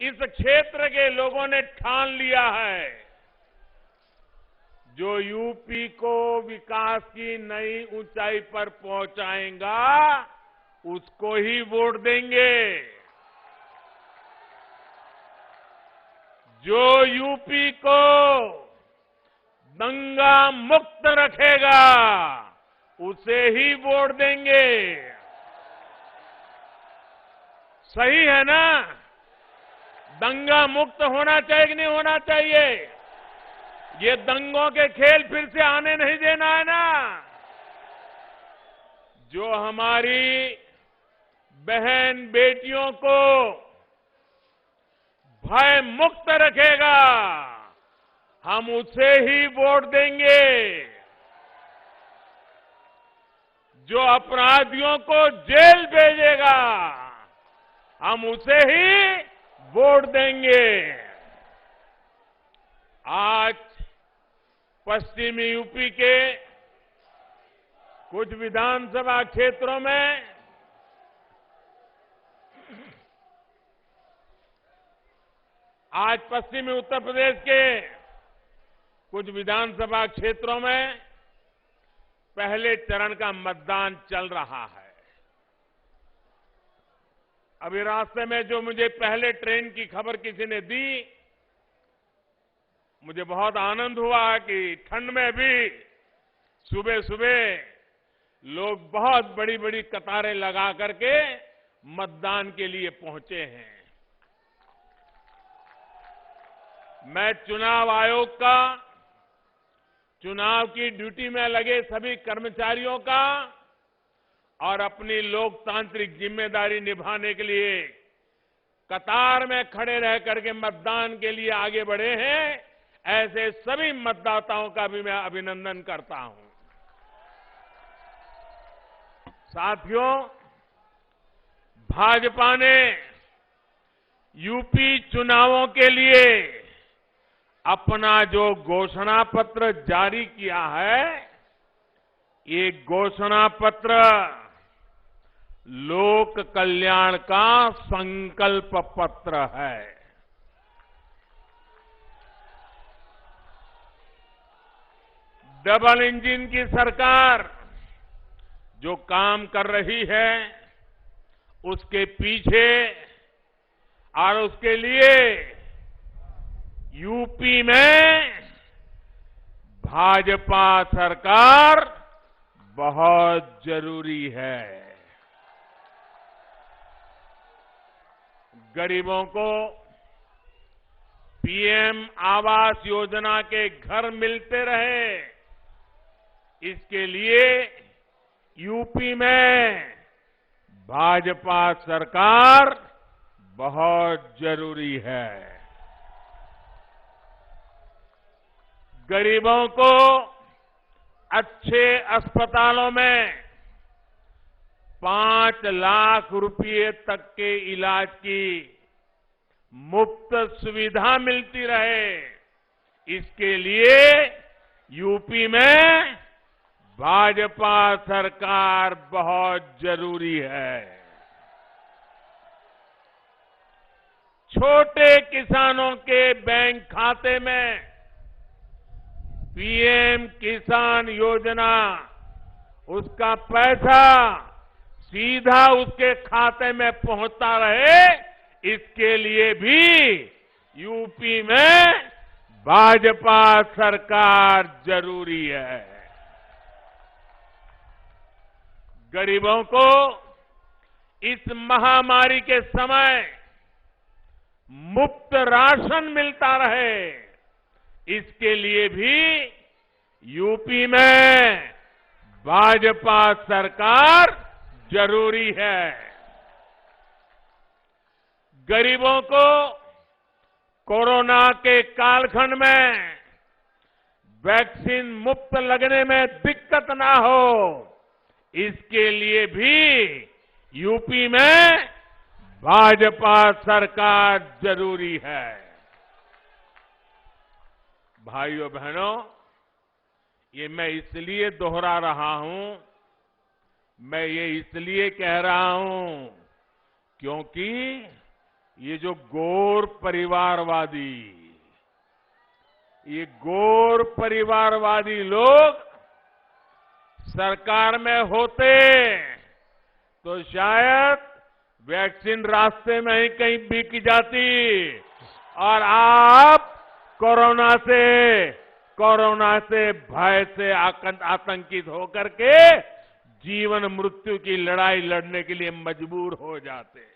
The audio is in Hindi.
इस क्षेत्र के लोगों ने ठान लिया है, जो यूपी को विकास की नई ऊंचाई पर पहुंचाएगा, उसको ही वोट देंगे। जो यूपी को दंगा मुक्त रखेगा, उसे ही वोट देंगे। सही है ना? दंगा मुक्त होना चाहिए कि नहीं होना चाहिए? ये दंगों के खेल फिर से आने नहीं देना है ना। जो हमारी बहन बेटियों को भय मुक्त रखेगा, हम उसे ही वोट देंगे। जो अपराधियों को जेल भेजेगा, हम उसे ही वोट देंगे। आज पश्चिमी यूपी के कुछ विधानसभा क्षेत्रों में पश्चिमी उत्तर प्रदेश के कुछ विधानसभा क्षेत्रों में पहले चरण का मतदान चल रहा है। अभी रास्ते में जो मुझे पहले ट्रेन की खबर किसी ने दी, मुझे बहुत आनंद हुआ कि ठंड में भी सुबह सुबह लोग बहुत बड़ी बड़ी कतारें लगा करके मतदान के लिए पहुंचे हैं। मैं चुनाव आयोग का, चुनाव की ड्यूटी में लगे सभी कर्मचारियों का और अपनी लोकतांत्रिक जिम्मेदारी निभाने के लिए कतार में खड़े रह करके मतदान के लिए आगे बढ़े हैं, ऐसे सभी मतदाताओं का भी मैं अभिनंदन करता हूं। साथियों, भाजपा ने यूपी चुनावों के लिए अपना जो घोषणा पत्र जारी किया है, ये घोषणा पत्र लोक कल्याण का संकल्प पत्र है। डबल इंजन की सरकार जो काम कर रही है, उसके पीछे और उसके लिए यूपी में भाजपा सरकार बहुत जरूरी है। गरीबों को पीएम आवास योजना के घर मिलते रहे, इसके लिए यूपी में भाजपा सरकार बहुत जरूरी है। गरीबों को अच्छे अस्पतालों में 5 लाख रुपए तक के इलाज की मुफ्त सुविधा मिलती रहे, इसके लिए यूपी में भाजपा सरकार बहुत जरूरी है। छोटे किसानों के बैंक खाते में पीएम किसान योजना, उसका पैसा सीधा उसके खाते में पहुंचता रहे, इसके लिए भी यूपी में भाजपा सरकार जरूरी है। गरीबों को इस महामारी के समय मुफ्त राशन मिलता रहे, इसके लिए भी यूपी में भाजपा सरकार जरूरी है। गरीबों को कोरोना के कालखंड में वैक्सीन मुफ्त लगने में दिक्कत ना हो, इसके लिए भी यूपी में भाजपा सरकार जरूरी है। भाइयों बहनों, ये मैं इसलिए दोहरा रहा हूं, मैं ये इसलिए कह रहा हूं क्योंकि ये जो गौर परिवारवादी लोग सरकार में होते तो शायद वैक्सीन रास्ते में ही कहीं बिक जाती और आप कोरोना से भय से आतंकित होकर के जीवन मृत्यु की लड़ाई लड़ने के लिए मजबूर हो जाते।